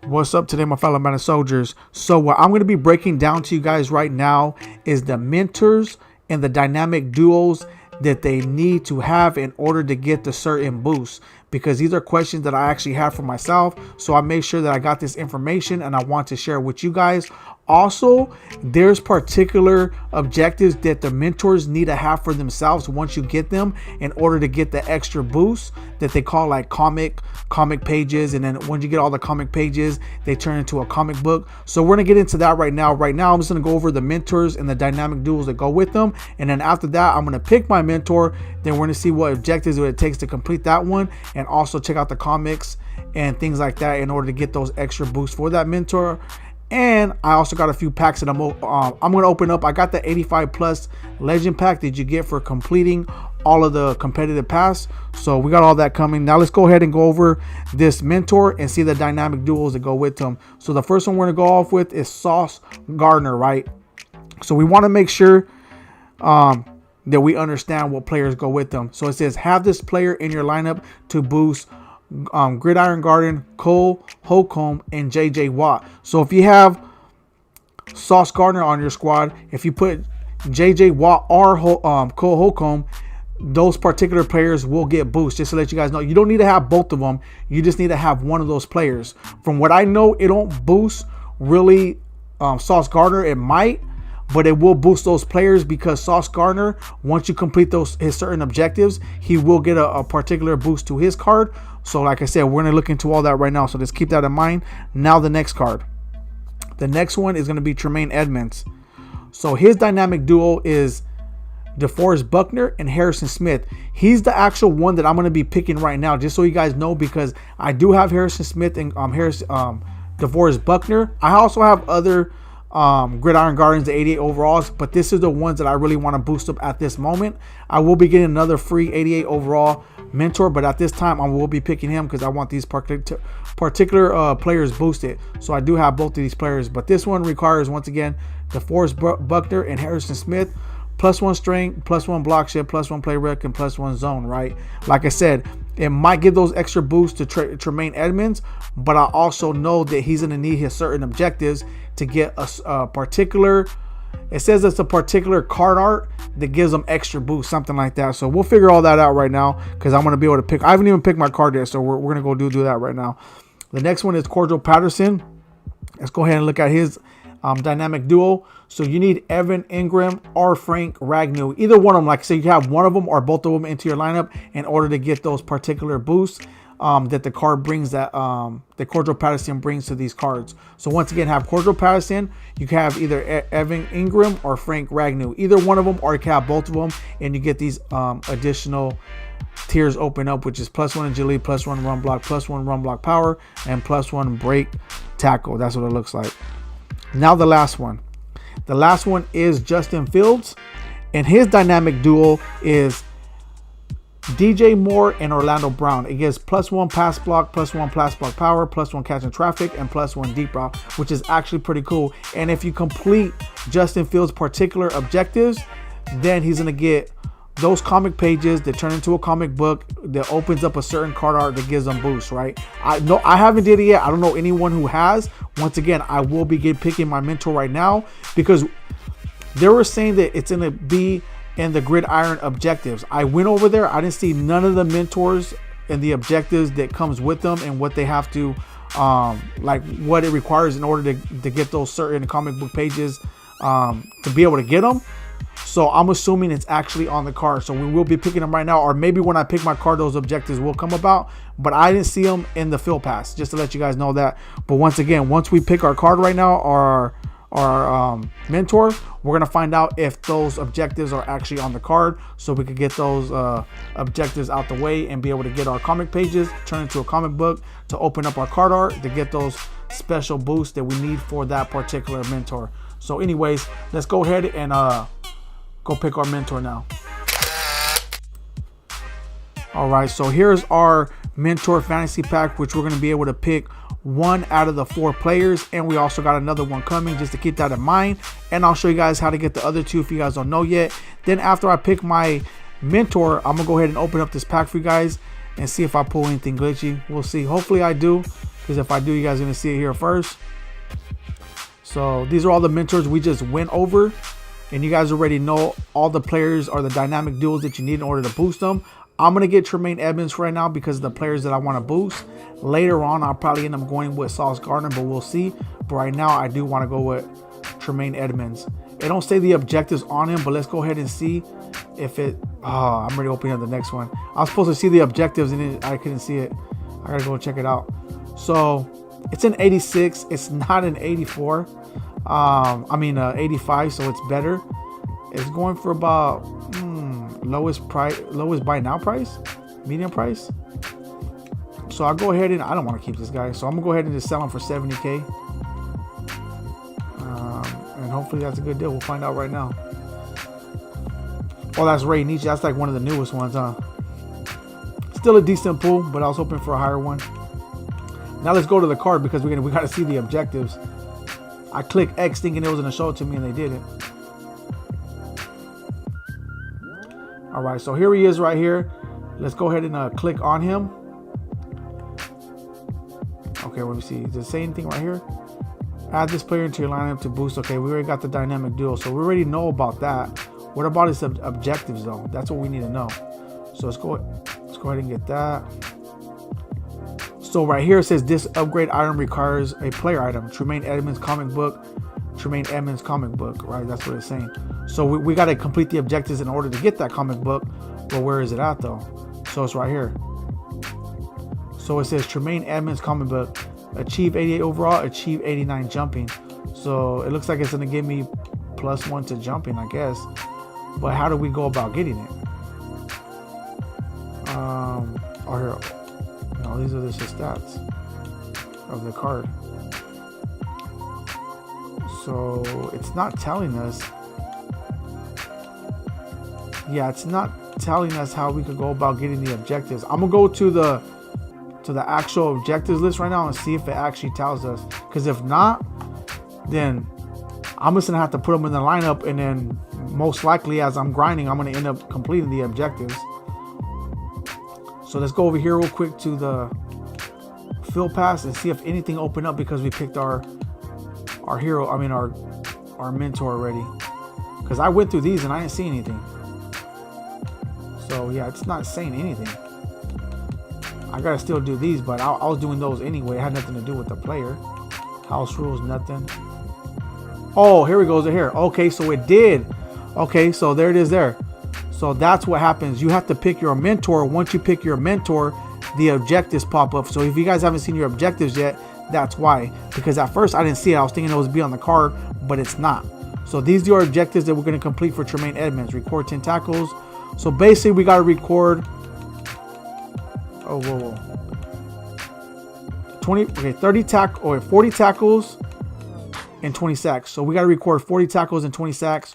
What's up today, my fellow Madden soldiers? So what I'm going to be breaking down to you guys right now is the mentors and the dynamic duos that they need to have in order to get the certain boosts, because these are questions that I actually have for myself. So I made sure that I got this information and I want to share with you guys. Also, there's particular objectives that the mentors need to have for themselves once you get them in order to get the extra boost that they call like comic pages. And then once you get all the comic pages, they turn into a comic book. So we're gonna get into that right now. Right now, I'm just gonna go over the mentors and the dynamic duels that go with them. And then after that, I'm gonna pick my mentor. Then we're gonna see what objectives it takes to complete that one, and also check out the comics and things like that in order to get those extra boosts for that mentor. And I also got a few packs that I'm going to open up. I got the 85 plus legend pack that you get for completing all of the competitive pass. So we got all that coming. Now let's go ahead and go over this mentor and see the dynamic duels that go with them. So the first one we're going to go off with is Sauce Gardner, right? So we want to make sure that we understand what players go with them. So it says have this player in your lineup to boost Gridiron Garden, Cole Holcomb, and JJ Watt. So if you have Sauce Gardner on your squad, if you put JJ Watt or Cole Holcomb, those particular players will get boosts. Just to let you guys know, you don't need to have both of them. You just need to have one of those players. From what I know, it don't boost really Sauce Gardner. It might, but it will boost those players, because Sauce Gardner, once you complete his certain objectives, he will get a particular boost to his card. So like I said, we're going to look into all that right now. So just keep that in mind. Now the next card. The next one is going to be Tremaine Edmonds. So his dynamic duo is DeForest Buckner and Harrison Smith. He's the actual one that I'm going to be picking right now, just so you guys know, because I do have Harrison Smith and DeForest Buckner. I also have other Gridiron Gardens, the 88 overalls, but this is the ones that I really want to boost up at this moment. I will be getting another free 88 overall mentor, but at this time I will be picking him because I want these particular players boosted. So I do have both of these players, but this one requires, once again, DeForest Buckner and Harrison Smith, +1 strength, +1 block shed, +1 play rec, and +1 zone, right? Like I said, it might give those extra boosts to Tremaine Edmonds, but I also know that he's going to need his certain objectives to get a particular, it says it's a particular card art that gives them extra boost, something like that. So we'll figure all that out right now, because I'm going to be able to pick. I haven't even picked my card yet, so we're going to go do that right now. The next one is Cordial Patterson. Let's go ahead and look at his dynamic duo. So you need Evan Ingram or Frank Ragnow. Either one of them, like I said, you have one of them or both of them into your lineup in order to get those particular boosts that the card brings, that Cordial Patterson brings to these cards. So once again, have Cordial Patterson. You can have either Evan Ingram or Frank Ragnow. Either one of them, or you can have both of them, and you get these additional tiers open up, which is +1 agility, +1 run block, +1 run block power, and +1 break tackle. That's what it looks like. Now the last one. The last one is Justin Fields, and his dynamic duo is DJ Moore and Orlando Brown. It gives +1 pass block, +1 pass block power, +1 catch in traffic, and +1 deep route, which is actually pretty cool. And if you complete Justin Fields' particular objectives, then he's going to get those comic pages that turn into a comic book that opens up a certain card art that gives them boosts, right? I haven't did it yet. I don't know anyone who has. Once again, I will be picking my mentor right now, because they were saying that it's going to be in the Gridiron objectives. I went over there. I didn't see none of the mentors and the objectives that comes with them and what they have to, like what it requires in order to get those certain comic book pages to be able to get them. So I'm assuming it's actually on the card. So we will be picking them right now, or maybe when I pick my card, those objectives will come about. But I didn't see them in the field pass, just to let you guys know that. But once again, once we pick our card right now, our mentor, we're going to find out if those objectives are actually on the card, so we could get those objectives out the way and be able to get our comic pages, turn into a comic book to open up our card art to get those special boosts that we need for that particular mentor. So anyways, let's go ahead and go pick our mentor now. All right, so here's our mentor fantasy pack, which we're going to be able to pick one out of the 4 players, and we also got another one coming, just to keep that in mind. And I'll show you guys how to get the other 2 if you guys don't know yet. Then after I pick my mentor, I'm gonna go ahead and open up this pack for you guys and see if I pull anything glitchy. We'll see. Hopefully I do, because if I do, you guys are going to see it here first. So these are all the mentors we just went over, and you guys already know all the players or the dynamic duels that you need in order to boost them. I'm going to get Tremaine Edmonds right now because of the players that I want to boost. Later on, I'll probably end up going with Sauce Gardner, but we'll see. But right now, I do want to go with Tremaine Edmonds. It don't say the objectives on him, but let's go ahead and see if it... Oh, I'm already opening up the next one. I was supposed to see the objectives, and I couldn't see it. I got to go check it out. So, it's an 86. It's not an 84. 85, so it's better. It's going for about lowest buy now price, medium price. So I'll go ahead and I don't want to keep this guy, so I'm gonna go ahead and just sell him for 70K. And hopefully that's a good deal. We'll find out right now. Oh, that's Ray Nietzsche. That's like one of the newest ones, huh? Still a decent pool, but I was hoping for a higher one. Now let's go to the card because we got to see the objectives. I clicked X thinking it was going to show it to me, and they didn't. All right, so here he is right here. Let's go ahead and click on him. Okay, let me see. Does it say anything right here? Add this player into your lineup to boost. Okay, we already got the dynamic duel, so we already know about that. What about his objectives, though? That's what we need to know. So let's go ahead and get that. So right here it says this upgrade item requires a player item. Tremaine Edmonds comic book. Tremaine Edmonds comic book, right? That's what it's saying. So we got to complete the objectives in order to get that comic book. But where is it at, though? So it's right here. So it says Tremaine Edmonds comic book. Achieve 88 overall, achieve 89 jumping. So it looks like it's going to give me +1 to jumping, I guess. But how do we go about getting it? Here. No, these are just the stats of the card. So it's not telling us. Yeah, it's not telling us how we could go about getting the objectives. I'm gonna go to the actual objectives list right now and see if it actually tells us. Because if not, then I'm just gonna have to put them in the lineup, and then most likely as I'm grinding, I'm gonna end up completing the objectives. So let's go over here real quick to the field pass and see if anything opened up because we picked our hero. I mean our mentor already. Because I went through these and I didn't see anything. So yeah, it's not saying anything. I gotta still do these, but I was doing those anyway. It had nothing to do with the player. House rules, nothing. Oh, here we go. Here. Okay, so it did. Okay, so there it is there. So that's what happens. You have to pick your mentor. Once you pick your mentor, the objectives pop up. So if you guys haven't seen your objectives yet, that's why. Because at first I didn't see it. I was thinking it was be on the card, but it's not. So these are your objectives that we're going to complete for Tremaine Edmonds. Record 10 tackles. So basically we got to record. Oh, whoa. 40 tackles and 20 sacks. So we got to record 40 tackles and 20 sacks.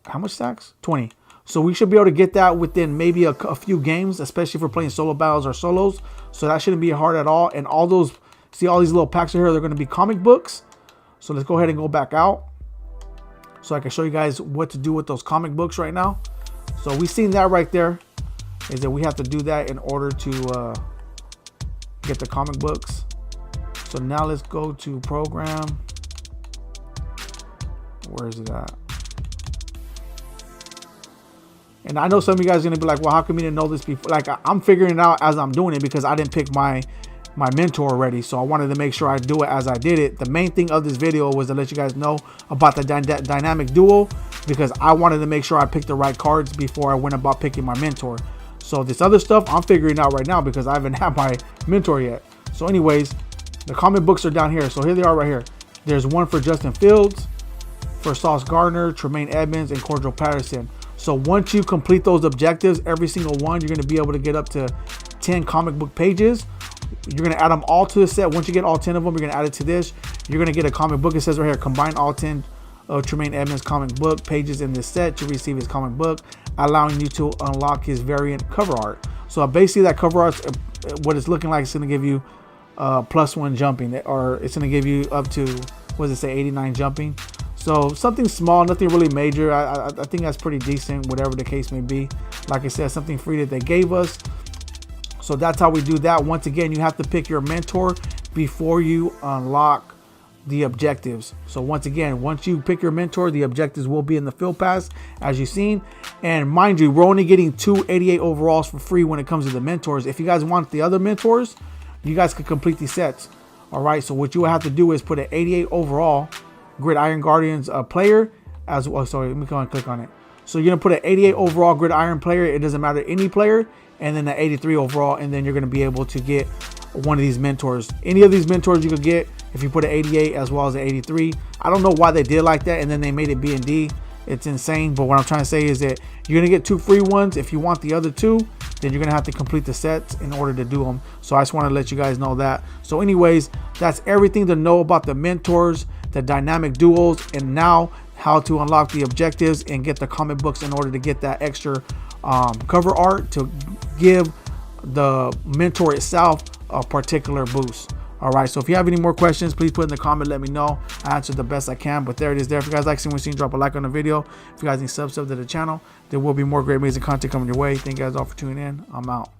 How much sacks? 20. So we should be able to get that within maybe a few games, especially if we're playing solo battles or solos. So that shouldn't be hard at all. And all those, see all these little packs here, they're going to be comic books. So let's go ahead and go back out so I can show you guys what to do with those comic books right now. So we seen that right there, is that we have to do that in order to get the comic books. So now let's go to program. Where is it at? And I know some of you guys are going to be like, well, how come you didn't know this before? Like, I'm figuring it out as I'm doing it because I didn't pick my mentor already. So I wanted to make sure I do it as I did it. The main thing of this video was to let you guys know about the dynamic duel, because I wanted to make sure I picked the right cards before I went about picking my mentor. So this other stuff I'm figuring out right now because I haven't had my mentor yet. So anyways, the comic books are down here. So here they are right here. There's one for Justin Fields, for Sauce Gardner, Tremaine Edmonds, and Cordial Patterson. So once you complete those objectives, every single one, you're going to be able to get up to 10 comic book pages. You're going to add them all to the set. Once you get all 10 of them, you're going to add it to this. You're going to get a comic book. It says right here, combine all 10 of Tremaine Edmonds comic book pages in this set to receive his comic book, allowing you to unlock his variant cover art. So basically that cover art, what it's looking like, it's going to give you +1 jumping, or it's going to give you up to, what does it say, 89 jumping. So something small, nothing really major. I think that's pretty decent, whatever the case may be. Like I said, something free that they gave us. So that's how we do that. Once again, you have to pick your mentor. before you unlock the objectives. So once again, once you pick your mentor, the objectives will be in the field pass, as you've seen. And mind you, we're only getting 288 overalls for free when it comes to the mentors. If you guys want the other mentors, you guys can complete these sets. All right, so what you will have to do is put an 88 overall Gridiron Guardians player as well. Sorry, let me go and click on it. So you're gonna put an 88 overall Gridiron player. It doesn't matter any player, and then an 83 overall, and then you're gonna be able to get one of these mentors. Any of these mentors you could get if you put an 88 as well as an 83. I don't know why they did like that, and then they made it B and D. It's insane. But what I'm trying to say is that you're gonna get 2 free ones. If you want the other 2, then you're gonna have to complete the sets in order to do them. So I just want to let you guys know that. So anyways, that's everything to know about the mentors, the dynamic duels, and now how to unlock the objectives and get the comic books in order to get that extra cover art to give the mentor itself a particular boost. All right, so if you have any more questions, please put in the comment, let me know. I answered the best I can, but there it is there. If you guys like seeing what you've seen, drop a like on the video. If you guys need sub to the channel, there will be more great amazing content coming your way. Thank you guys all for tuning in. I'm out.